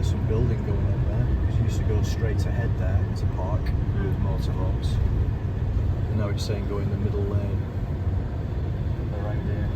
some building going on there, because you used to go straight ahead there to park with motorhomes, and now it's saying go in the middle lane around here.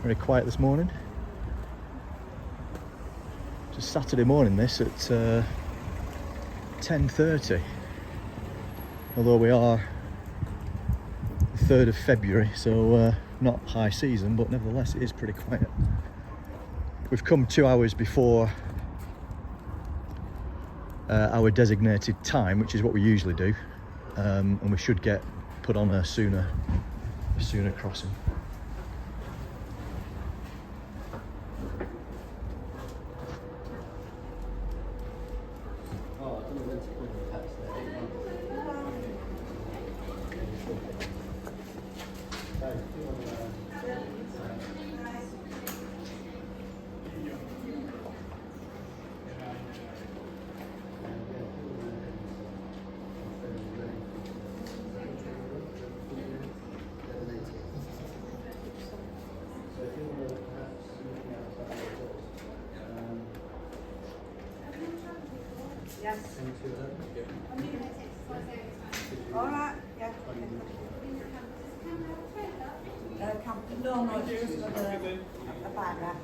Very quiet this morning. Just Saturday morning this at 10:30. Although we are the 3rd of February, so not high season, but nevertheless it is pretty quiet. We've come 2 hours before our designated time, which is what we usually do, and we should get put on a sooner crossing. Yes. All right. Yeah. No, just for the bag.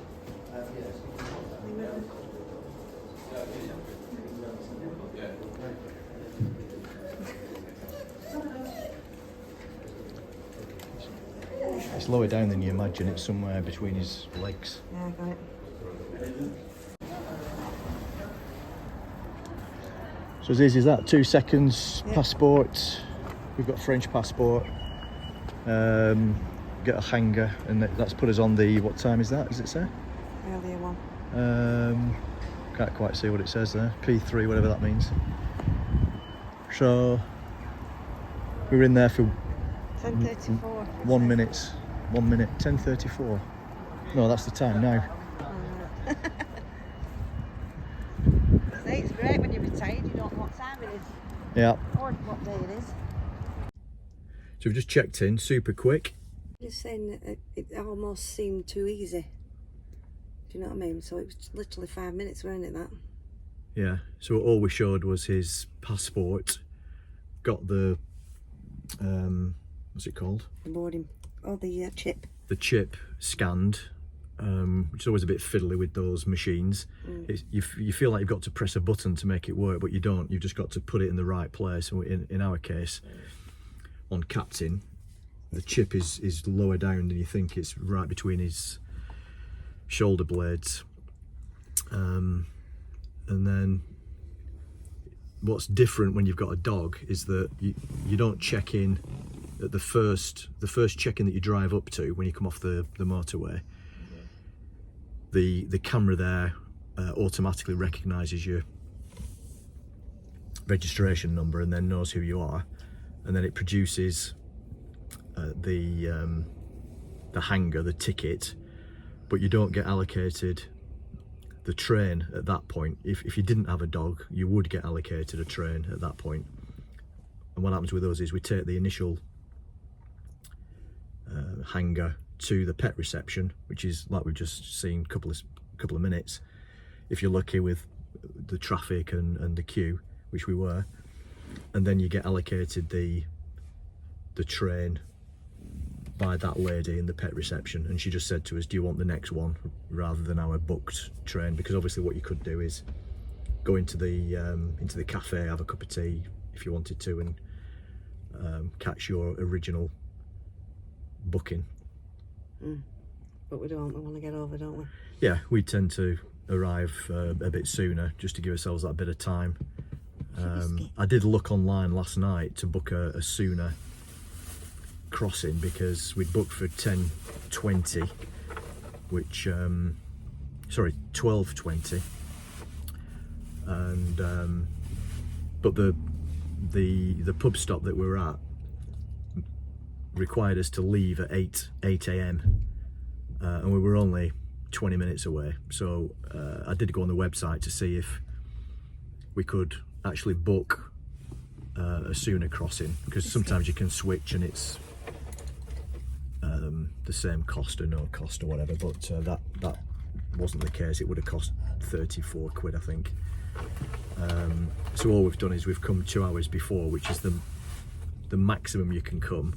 It's lower down than you imagine. It's somewhere between his legs. Yeah, I got it. So as easy as that. 2 seconds, yeah. Passport. We've got a French passport. Get a hanger, and that's put us on the, what time is that? Does it say? Earlier one. Can't quite see what it says there. P3, whatever that means. So we were in there for 10:34. 1 minute. 1 minute. 10:34. No, that's the time now. See, it's great when you're retired. You don't know what time it is. Yeah. Or what day it is. So we've just checked in, super quick. Just saying it almost seemed too easy. Do you know what I mean? So it was literally 5 minutes, weren't it, that? Yeah, so all we showed was his passport, got the, what's it called? The boarding, the chip. The chip scanned, which is always a bit fiddly with those machines. You feel like you've got to press a button to make it work, but you don't. You've just got to put it in the right place. In our case, on Captain, the chip is lower down than you think. It's right between his shoulder blades. And then what's different when you've got a dog is that you don't check in at the first check-in that you drive up to when you come off the motorway. The camera there automatically recognises your registration number and then knows who you are, and then it produces the hanger, the ticket, but you don't get allocated the train at that point. If you didn't have a dog, you would get allocated a train at that point. And what happens with us is we take the initial hanger to the pet reception, which is like we've just seen, couple of minutes, if you're lucky with the traffic and the queue, which we were, and then you get allocated the train by that lady in the pet reception, and she just said to us, do you want the next one rather than our booked train? Because obviously what you could do is go into the cafe, have a cup of tea if you wanted to, and catch your original booking. But we don't, we want to get over, don't we? Yeah, we tend to arrive a bit sooner just to give ourselves that bit of time I did look online last night to book a sooner crossing because we'd booked for 10:20, which sorry, 12:20, and but the pub stop that we were at required us to leave at 8 a.m. And we were only 20 minutes away, so I did go on the website to see if we could actually book a sooner crossing, because sometimes you can switch and it's the same cost or no cost or whatever, but that wasn't the case. It would have cost 34 quid, I think. So all we've done is we've come 2 hours before, which is the maximum you can come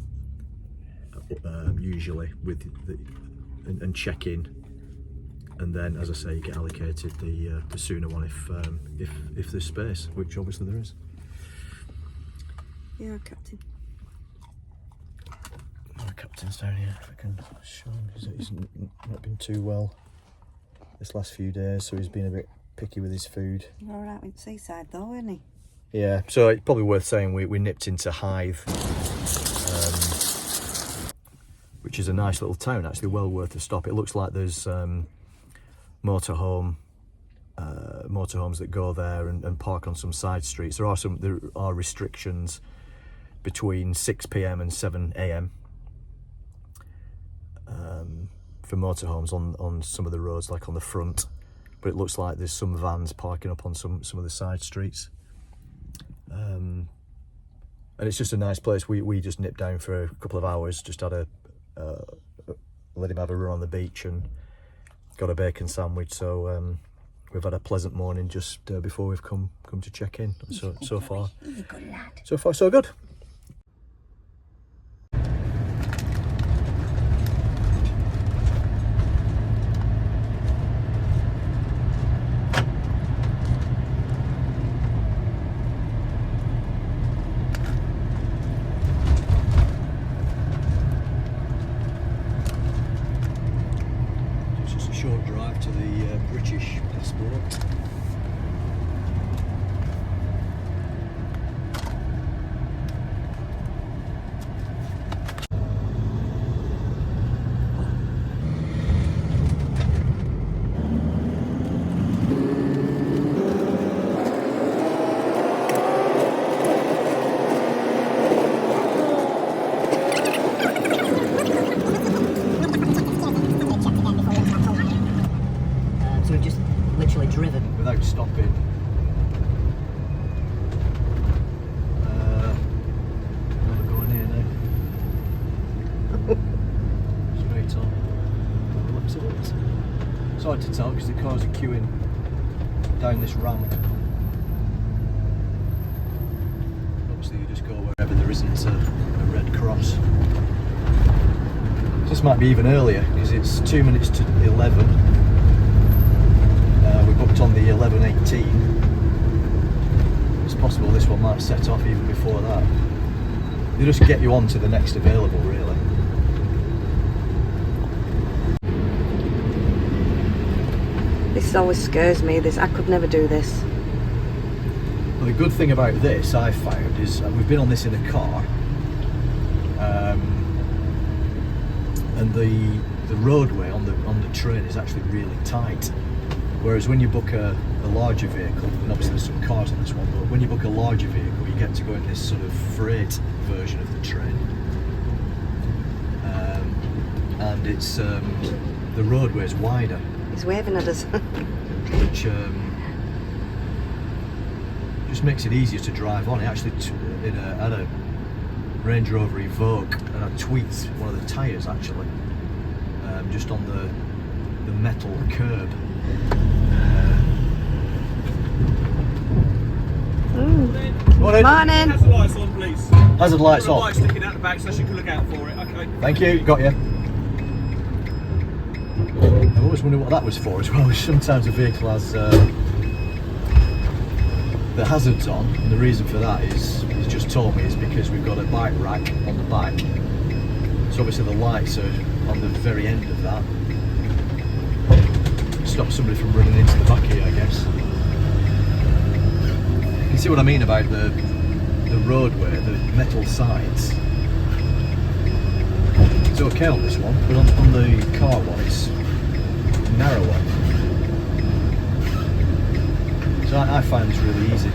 usually with and check in, and then, as I say, you get allocated the sooner one if there's space, which obviously there is. Yeah, Captain. Our captain's down here, if I can show him, because he's not been too well this last few days, so he's been a bit picky with his food. All right with Seaside though, weren't he? Yeah, so it's probably worth saying we nipped into Hythe, which is a nice little town, actually, well worth a stop. It looks like there's motorhomes that go there and park on some side streets. There are restrictions between 6 p.m. and 7 a.m. For motorhomes on some of the roads, like on the front, but it looks like there's some vans parking up on some of the side streets, and it's just a nice place. We just nipped down for a couple of hours, just had let him have a run on the beach and got a bacon sandwich, so we've had a pleasant morning just before we've come to check in. So far so good. Short drive to the British passport. So we've just literally driven Without stopping. Never going here now. Straight on. Looks at it. It's hard to tell because the cars are queuing down this ramp. Obviously you just go wherever there isn't a red cross. This might be even earlier because it's 2 minutes to 11. We booked on the 11:18. It's possible this one might set off even before that. They just get you on to the next available, really. This always scares me. I could never do this. Well, the good thing about this, I found, is we've been on this in a car, and the roadway on the train is actually really tight. Whereas when you book a larger vehicle, and obviously there's some cars on this one, but when you book a larger vehicle, you get to go in this sort of freight version of the train, and it's the roadway is wider. He's waving at us. Which just makes it easier to drive on. It actually had a Range Rover Evoque, and I tweaked one of the tyres actually, just on the metal curb. Morning. Hazard lights on, please. Hazard lights on. Lights sticking out the back, so she can look out for it. Okay. Thank you. Got you. I always wonder what that was for as well. Sometimes a vehicle has the hazards on, and the reason for that is he's just told me is because we've got a bike rack on the back. So obviously the lights are on the very end of that. Stop somebody from running into the back here, I guess. You see what I mean about the roadway, the metal sides. It's okay on this one, but on the car one it's narrower. So I find this really easy.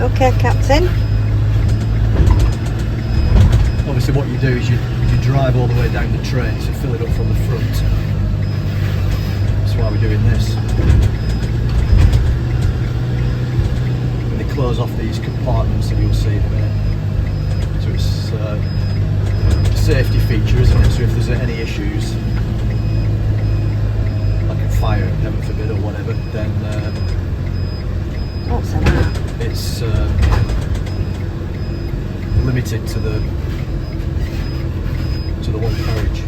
Okay, Captain. Obviously what you do is you drive all the way down the train to fill it up from the front. That's why we're doing this. And they close off these compartments that you'll see in a minute. So it's a safety feature, isn't it? So if there's any issues, like a fire, heaven forbid, or whatever, then What's that? it's limited to the one carriage.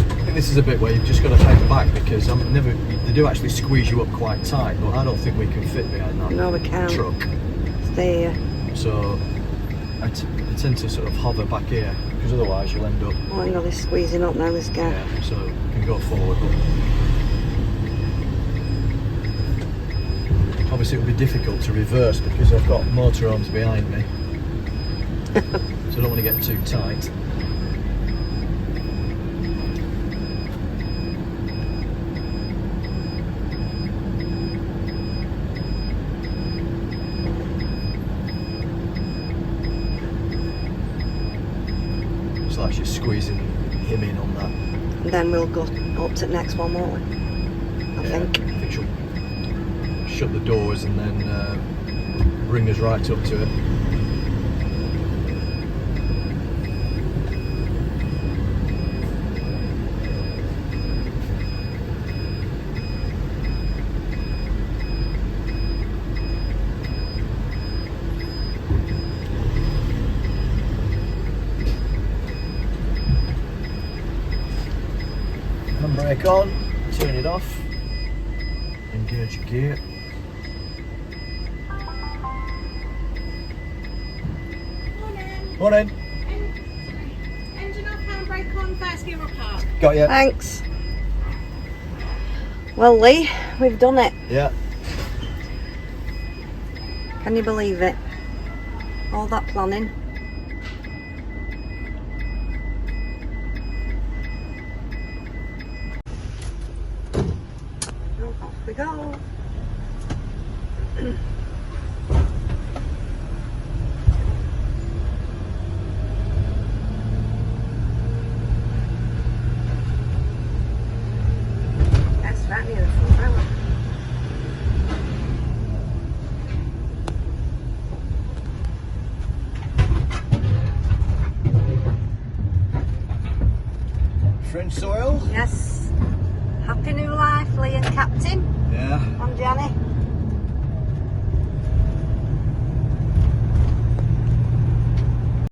I think this is a bit where you've just got to hang back because they do actually squeeze you up quite tight, but I don't think we can fit behind that No, we can't. truck. Stay here. So I tend to sort of hover back here because otherwise you'll end up. Oh, I know they're squeezing up now, this guy. Yeah, so you can go forward, but obviously it would be difficult to reverse because I've got motorhomes behind me. So I don't want to get too tight. It's like she's squeezing him in on that. And then we'll go up to the next one, won't we? I think. I think she'll shut the doors and then bring us right up to it. Handbrake on, turn it off, engage your gear. Morning. Engine off, handbrake on, first gear apart. Got you. Thanks. Well, Lee, we've done it. Yeah. Can you believe it? All that planning. Off we go. That's right near the front row. French soil. Yes. Happy new life, Lee and Captain.